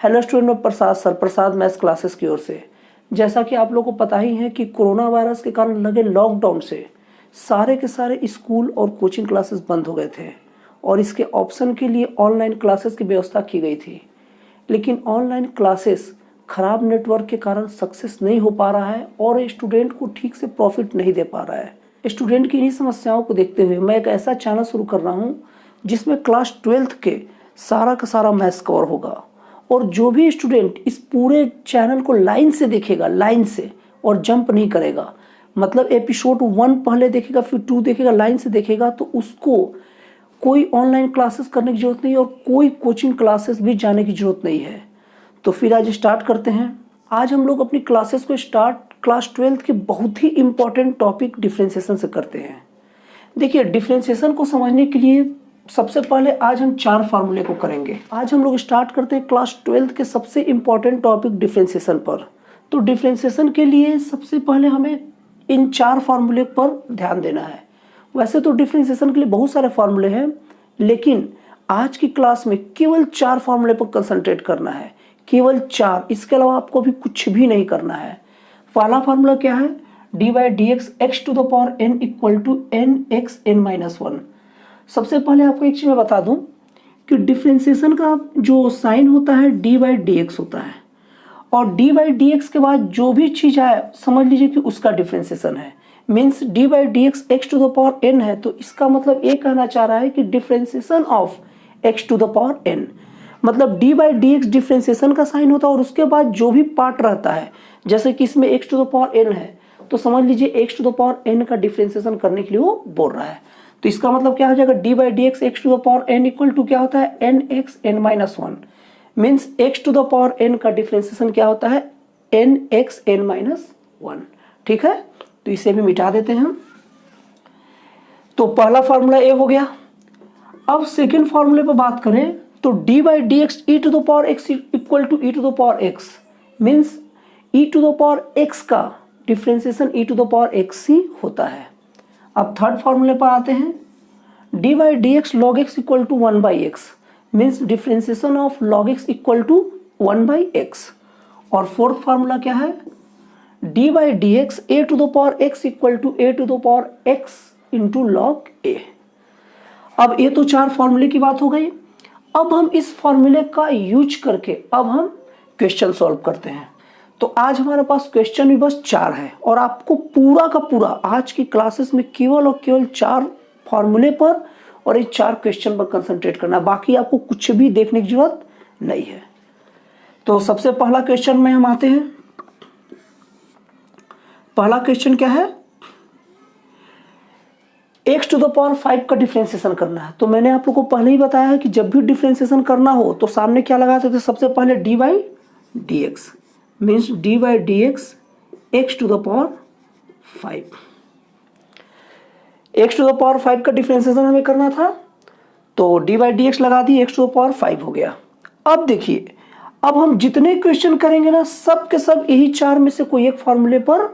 Hello student, मैं प्रसाद sir, प्रसाद maths classes की ओर से। जैसा कि आप लोगों को पता ही है कि कोरोना वायरस के कारण लगे लॉकडाउन से सारे के सारे स्कूल और कोचिंग क्लासेस बंद हो गए थे और इसके ऑप्शन के लिए ऑनलाइन क्लासेस की व्यवस्था की गई थी। लेकिन ऑनलाइन क्लासेस खराब नेटवर्क के कारण सक्सेस नहीं हो पा रहा है और स्टूडेंट को ठीक से प्रॉफिट नहीं दे पा रहा है। स्टूडेंट की इन्हीं समस्याओं को देखते हुए मैं एक ऐसा चैनल शुरू कर रहा हूँ जिसमें क्लास 12th के सारा का सारा मैथ्स कवर होगा और जो भी स्टूडेंट इस पूरे चैनल को लाइन से देखेगा, लाइन से, और जंप नहीं करेगा, मतलब एपिसोड 1 पहले देखेगा फिर 2 देखेगा, लाइन से देखेगा, तो उसको कोई ऑनलाइन क्लासेस करने की जरूरत नहीं और कोई कोचिंग क्लासेस भी जाने की जरूरत नहीं है। तो फिर आज स्टार्ट करते हैं। आज हम लोग अपनी क्लासेस को स्टार्ट क्लास 12th के बहुत ही इंपॉर्टेंट टॉपिक डिफरेंशिएशन से करते हैं। देखिए, डिफरेंशिएशन को समझने के लिए सबसे पहले आज हम 4 फार्मूले को करेंगे। आज हम लोग स्टार्ट करते हैं क्लास 12th के सबसे इंपॉर्टेंट टॉपिक डिफरेंशिएशन पर। तो डिफरेंशिएशन के लिए सबसे पहले हमें इन 4 फार्मूले पर ध्यान देना है। वैसे तो डिफरेंशिएशन के लिए बहुत सारे फार्मूले हैं, लेकिन आज की क्लास में केवल 4 फार्मूले पर कंसंट्रेट करना है, केवल 4। इसके अलावा आपको भी कुछ भी नहीं करना है। पहला फार्मूला क्या है? d/dx x to the power n equal to nx n-1। सबसे पहले आपको एक चीज मैं बता दूं कि डिफरेंशिएशन का जो साइन होता है d/dx होता है और d/dx के बाद जो भी चीज आए समझ लीजिए कि उसका डिफरेंशिएशन है। Means d/dx x to the power n है, तो इसका मतलब ये कहना चाह रहा है कि differentiation of x to the power n, मतलब d/dx डिफरेंशिएशन का साइन होता है और उसके बाद जो भी पार्ट रहता है, जैसे कि इसमें x to the power n है, तो समझ लीजिए x to the power n का डिफरेंशिएशन करने के लिए वो बोल रहा है। तो इसका मतलब क्या हो जाएगा? d/dx x to the power n equal to क्या होता है? nx n-1। Means x to the power n का डिफरेंशिएशन क्या होता है? nx n-1। ठीक है, तो इसे भी मिटा देते हैं हम। तो पहला फार्मूला ए हो गया। अब सेकेंड फार्मूले पर बात करें तो d/dx e to the power x equal to e to the power x। Means e to the power x का differentiation e to the power x ही होता है। अब थर्ड फार्मूले पर आते हैं। d/dx log x equal to 1/x। Means differentiation of log x equal to 1/x। और फोर्थ फार्मूला क्या है? d/dx a to the power x equal to a to the power x into log a। अब ये तो 4 फार्मूले की बात हो गई। अब हम इस फार्मूले का यूज करके अब हम क्वेश्चन सॉल्व करते हैं। तो आज हमारे पास क्वेश्चन भी बस 4 है और आपको पूरा का पूरा आज की क्लासेस में केवल और केवल 4 फार्मूले पर और ये 4 क्वेश्चन पर कंसंट्रेट करना, बाकी आपको कुछ भी देखने की जरूरत नहीं है। तो सबसे पहला क्वेश्चन में हम आते हैं। पहला क्वेश्चन क्या है? x to the power 5 का डिफरेंशिएशन करना है। तो मैंने आप लोगों को पहले ही बताया है कि जब भी डिफरेंशिएशन करना हो तो सामने क्या लगाते थे? सबसे पहले d/dx। Means d/dx x to the power 5। x to the power 5 का डिफरेंशिएशन हमें करना था, तो d/dx लगा दी, x to the power 5 हो गया। अब देखिए, अब हम जितने क्वेश्चन करेंगे ना, सब के सब यही 4 में से कोई एक फार्मूले पर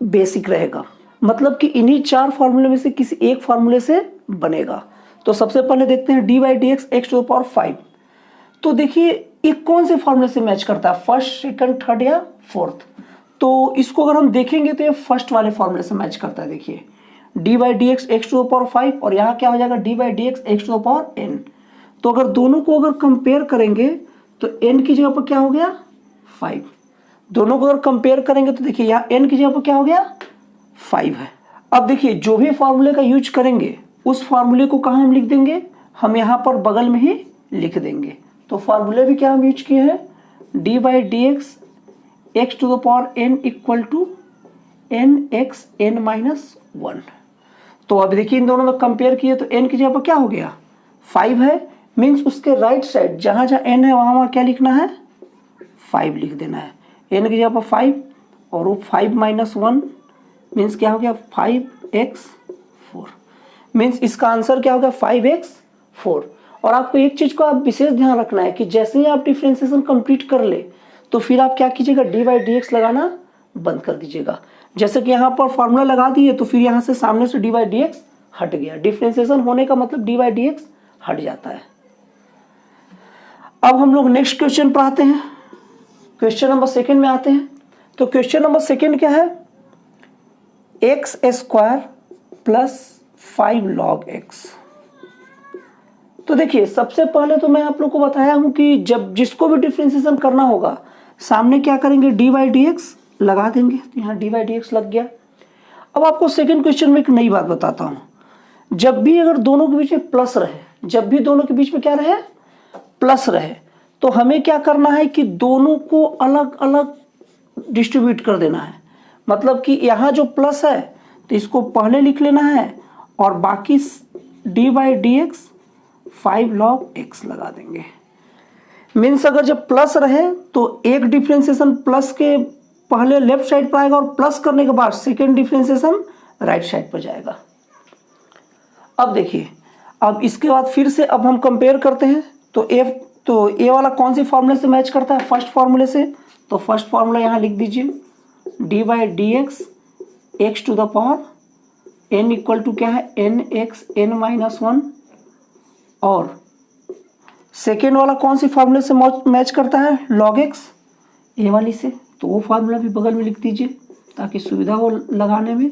बेसिक रहेगा, मतलब कि इन्हीं 4 फार्मूले में से किसी एक फार्मूले से बनेगा। तो सबसे पहले देखते हैं d/dx x to the power 5। तो देखिए ये कौन से फार्मूले से मैच करता है? फर्स्ट, सेकंड, थर्ड या फोर्थ? तो इसको अगर हम देखेंगे तो ये फर्स्ट वाले फार्मूले से मैच करता है। देखिए d/dx x to the power 5 और यहाँ क्या हो जाएगा? d/dx x to the power n। तो अगर दोनों को अगर कंपेयर करेंगे तो n की जगह पर क्या हो गया? 5। दोनों को अगर कंपेयर करेंगे तो देखिए यहाँ n की जगह पर क्या हो गया? 5 है। अब देखिए जो भी फार्मूले का यूज करेंगे उस फार्मूले को कहाँ हम लिख देंगे? हम यहाँ पर बगल में ही लिख देंगे। तो फार्मूले भी क्या हम यूज किए हैं? d/dx x to the power n equal to nx n-1। तो अब देखिए इन दोनों में कंपेयर किए तो n की जगह पर क्या हो गया? 5 है। मीन्स उसके राइट साइड जहाँ जहाँ n है वहाँ क्या लिखना है? 5 लिख देना है। n की जगह पर 5 और वो 5-1 मीन्स क्या हो गया? 5x4। मीन्स इसका आंसर क्या हो गया? 5x4। और आपको एक चीज को आप विशेष ध्यान रखना है कि जैसे ही आप डिफरेंशिएशन कंप्लीट कर ले तो फिर आप क्या कीजिएगा? d/dx लगाना बंद कर दीजिएगा। जैसे कि यहाँ पर फार्मूला लगा दिए तो फिर यहाँ से सामने से d/dx हट गया। डिफरेंशिएशन होने का मतलब d/dx हट जाता है। अब हम लोग नेक्स्ट क्वेश्चन पर आते हैं, क्वेश्चन नंबर सेकंड में आते हैं। तो क्वेश्चन नंबर सेकंड क्या है, x square plus 5 log x। तो देखिए सबसे पहले तो मैं आप लोग को बताया हूं कि जब जिसको भी डिफरेंशिएशन करना होगा सामने क्या करेंगे, डी बाई डी एक्स लगा देंगे। तो यहाँ डी बाई डी एक्स लग गया। अब आपको सेकंड क्वेश्चन में एक नई बात बताता हूं, जब भी अगर दोनों के बीच में प्लस रहे, जब भी दोनों के बीच में क्या रहे, प्लस रहे, तो हमें क्या करना है कि दोनों को अलग अलग डिस्ट्रीब्यूट कर देना है। मतलब कि यहाँ जो प्लस है तो इसको पहले लिख लेना है और बाकी D by d x 5 log x लगा देंगे। मीन्स अगर जब प्लस रहे तो एक डिफरेंशिएशन प्लस के पहले लेफ्ट साइड पर आएगा और प्लस करने के बाद सेकेंड डिफरेंशिएशन राइट साइड पर जाएगा। अब देखिए, अब इसके बाद फिर से अब हम कंपेयर करते हैं। तो ए वाला कौन सी फॉर्मूले से मैच करता है, फर्स्ट फॉर्मूले से। तो फर्स्ट फॉर्मूला यहाँ लिख दीजिए, d by d x x to the power n equal to क्या है, एन एक्स एन माइनस 1। और सेकेंड वाला कौन सी फॉर्मूले से मैच करता है, लॉग एक्स, ए वाली से। तो वो फार्मूला भी बगल में लिख दीजिए ताकि सुविधा हो लगाने में।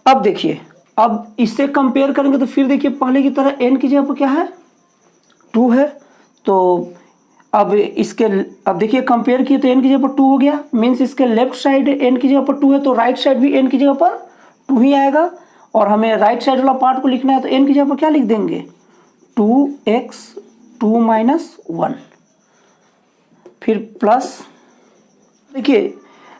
अब देखिए, अब इससे कंपेयर करेंगे तो फिर देखिए पहले की तरह n की जगह पर क्या है, 2 है। तो अब देखिए कंपेयर किए तो n की जगह पर 2 हो गया। मीन्स इसके लेफ्ट साइड n की जगह पर 2 है तो राइट साइड भी n की जगह पर 2 ही आएगा। और हमें राइट साइड वाला पार्ट को लिखना है तो n की जगह पर क्या लिख देंगे, 2x 2 माइनस 1। फिर प्लस, देखिए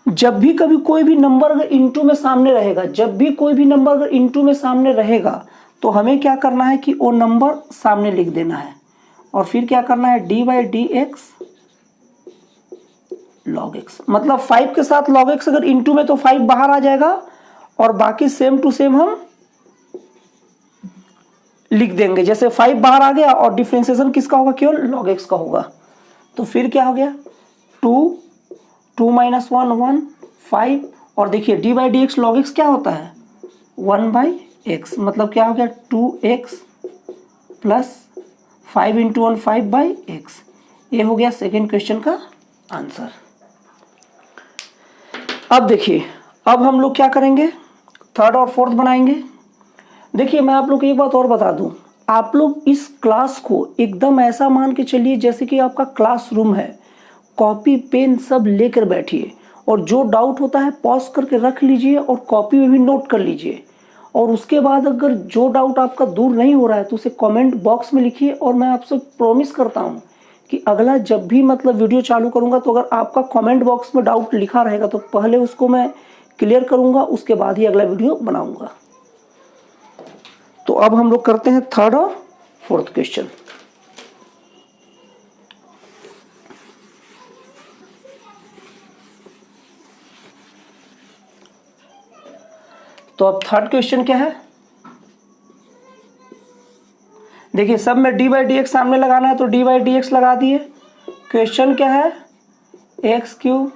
जब भी कभी कोई भी नंबर अगर इनटू में सामने रहेगा, जब भी कोई भी नंबर अगर इनटू में सामने रहेगा तो हमें क्या करना है कि वो नंबर सामने लिख देना है। और फिर क्या करना है, D by d x log x. मतलब 5 के साथ लॉग एक्स अगर इनटू में तो 5 बाहर आ जाएगा और बाकी सेम टू सेम हम लिख देंगे। जैसे 5 बाहर आ गया और डिफरेंशिएशन किसका होगा, केवल log x का होगा। तो फिर क्या हो गया, 2 माइनस 1 1 5। और देखिए D by d x log x क्या होता है, 1 बाई एक्स। मतलब क्या हो गया, 2x plus 5 into 1 5 by x. ये हो गया सेकेंड क्वेश्चन का आंसर। अब देखिए, अब हम लोग क्या करेंगे, थर्ड और फोर्थ बनाएंगे। देखिए मैं आप लोग को एक बात और बता दूं, आप लोग इस क्लास को एकदम ऐसा मान के चलिए जैसे कि आपका क्लासरूम है। कॉपी पेन सब लेकर बैठिए और जो डाउट होता है पॉज करके रख लीजिए और कॉपी में भी नोट कर लीजिए। और उसके बाद अगर जो डाउट आपका दूर नहीं हो रहा है तो उसे कमेंट बॉक्स में लिखिए। और मैं आपसे प्रॉमिस करता हूँ कि अगला जब भी मतलब वीडियो चालू करूँगा तो अगर आपका कमेंट बॉक्स में डाउट लिखा रहेगा तो पहले उसको मैं क्लियर करूँगा, उसके बाद ही अगला वीडियो बनाऊँगा। तो अब हम लोग करते हैं थर्ड और फोर्थ क्वेश्चन। तो अब थर्ड क्वेश्चन क्या है, देखिए सब में डी बाई डी एक्स सामने लगाना है तो डी बाई डी एक्स लगा दिए। क्वेश्चन क्या है, x cube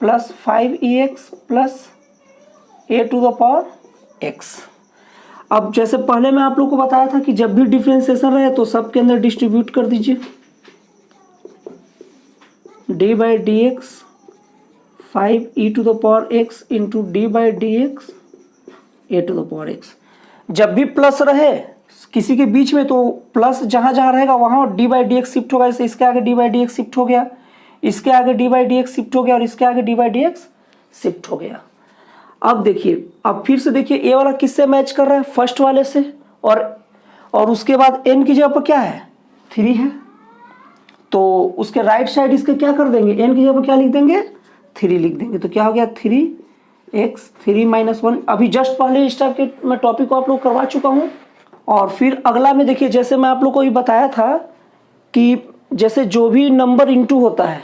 plus 5EX plus a to the power x. अब जैसे पहले मैं आप लोग को बताया था कि जब भी डिफरेंशिएशन रहे तो सबके अंदर डिस्ट्रीब्यूट कर दीजिए, d by d x 5e to the power x into d by d x a to the power x. जब भी प्लस रहे किसी के बीच में तो प्लस जहां जहां रहेगा वहां D by d x shift होगा। जैसे इसके आगे D by d x shift हो गया, इसके आगे D by d x shift हो गया और इसके आगे D by d x shift हो गया। अब देखिए, अब फिर से देखिए ए वाला किससे मैच कर रहा है, फर्स्ट वाले से। और उसके बाद n की जगह पर क्या है, 3 है। तो उसके राइट साइड इसके क्या कर देंगे, n की जगह पर क्या लिख देंगे, 3 लिख देंगे। तो क्या हो गया, 3x 3 माइनस 1। अभी जस्ट पहले इस टाइप के मैं टॉपिक को आप लोग करवा चुका हूँ। और फिर अगला में देखिए, जैसे मैं आप लोग को ये बताया था कि जैसे जो भी नंबर इंटू होता है,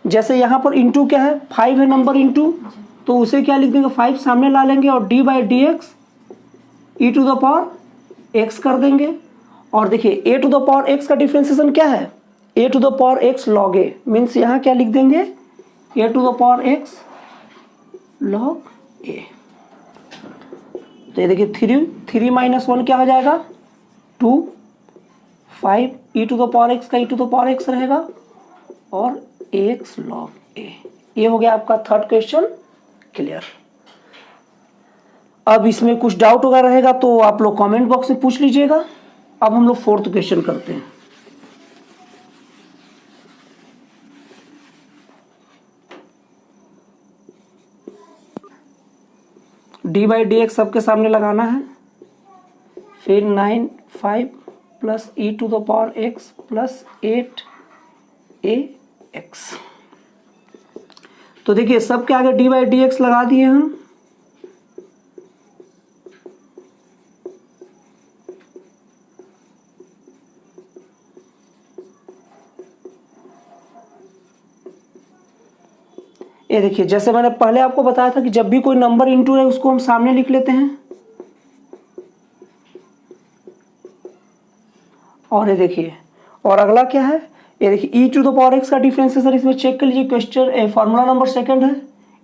जैसे यहाँ पर इंटू क्या है, 5 है नंबर इंटू, तो उसे क्या लिख देंगे, 5 सामने ला लेंगे और d by d x e to the power x कर देंगे। और देखिए a to the power x का डिफरेंशिएशन क्या है, a to the power x log a. Means यहाँ क्या लिख देंगे, a to the power x log a. तो ये देखिए 3 माइनस 1 क्या हो जाएगा 2, 5 e to the power x का e to the power x रहेगा और x log a। ये हो गया आपका थर्ड क्वेश्चन क्लियर। अब इसमें कुछ डाउट वगैरह रहेगा तो आप लोग कमेंट बॉक्स में पूछ लीजिएगा। अब हम लोग फोर्थ क्वेश्चन करते हैं। डी बाई डी एक्स सबके सामने लगाना है, फिर 9 5 plus e to the power x plus 8 a x. तो देखिए सबके आगे डी बाई डी एक्स लगा दिए हम। ये देखिए जैसे मैंने पहले आपको बताया था कि जब भी कोई नंबर इंटू है उसको हम सामने लिख लेते हैं। और ये देखिए और अगला क्या है, ये देखिए e to the power x का डिफरेंशिएशन इसमें चेक कर लीजिए। क्वेश्चन फॉर्मूला नंबर सेकंड है।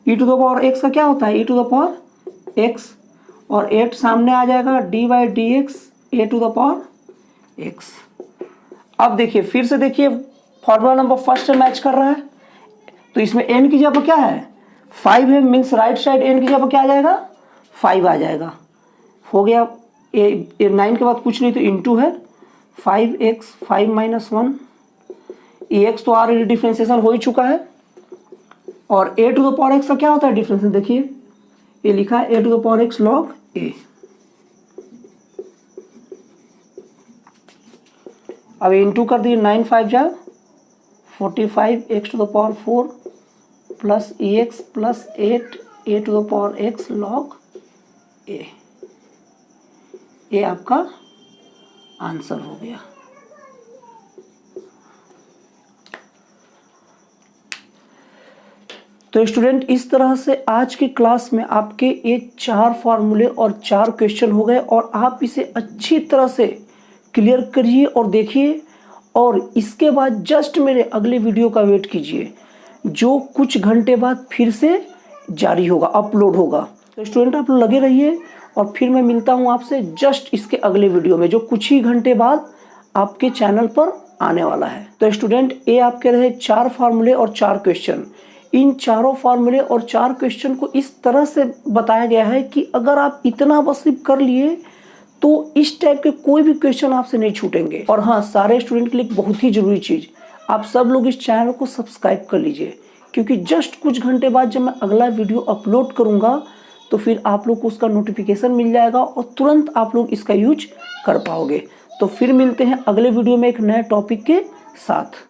e to the power x का क्या होता है e to the power x और 8 सामने आ जाएगा d by d x a to the power x। अब देखिए फिर से देखिए फॉर्मूला नंबर फर्स्ट से मैच कर रहा है। तो इसमें n की जगह क्या है 5 है, मीन्स राइट साइड n की जगह क्या आ जाएगा 5 आ जाएगा। हो गया ये 9 के बाद कुछ नहीं तो इंटू है 5x 5 माइनस 1 x तो ऑलरेडी डिफरेंशिएशन हो ही चुका है। और a to the power x का क्या होता है डिफरेंशिएशन, देखिए ये लिखा है a to the power x log a। अब इंटू कर दिए 9 5 जा 45 x to the power 4 plus ex plus 8 a to the power x log a। ये आपका आंसर हो गया। तो स्टूडेंट इस तरह से आज की क्लास में आपके ये 4 फार्मूले और 4 क्वेश्चन हो गए और आप इसे अच्छी तरह से क्लियर करिए और देखिए। और इसके बाद जस्ट मेरे अगले वीडियो का वेट कीजिए जो कुछ घंटे बाद फिर से जारी होगा, अपलोड होगा। तो स्टूडेंट आप लगे रहिए और फिर मैं मिलता हूँ आपसे जस्ट इसके अगले वीडियो में जो कुछ ही घंटे बाद आपके चैनल पर आने वाला है। तो स्टूडेंट ये आपके रहे 4 फार्मूले और 4 क्वेश्चन। इन चारों फार्मूले और 4 क्वेश्चन को इस तरह से बताया गया है कि अगर आप इतना बस कर लिए तो इस टाइप के कोई भी क्वेश्चन आपसे नहीं छूटेंगे। और हाँ, सारे स्टूडेंट के लिए बहुत ही जरूरी चीज़, आप सब लोग इस चैनल को सब्सक्राइब कर लीजिए क्योंकि जस्ट कुछ घंटे बाद जब मैं अगला वीडियो अपलोड करूँगा तो फिर आप लोग को उसका नोटिफिकेशन मिल जाएगा और तुरंत आप लोग इसका यूज कर पाओगे। तो फिर मिलते हैं अगले वीडियो में एक नए टॉपिक के साथ।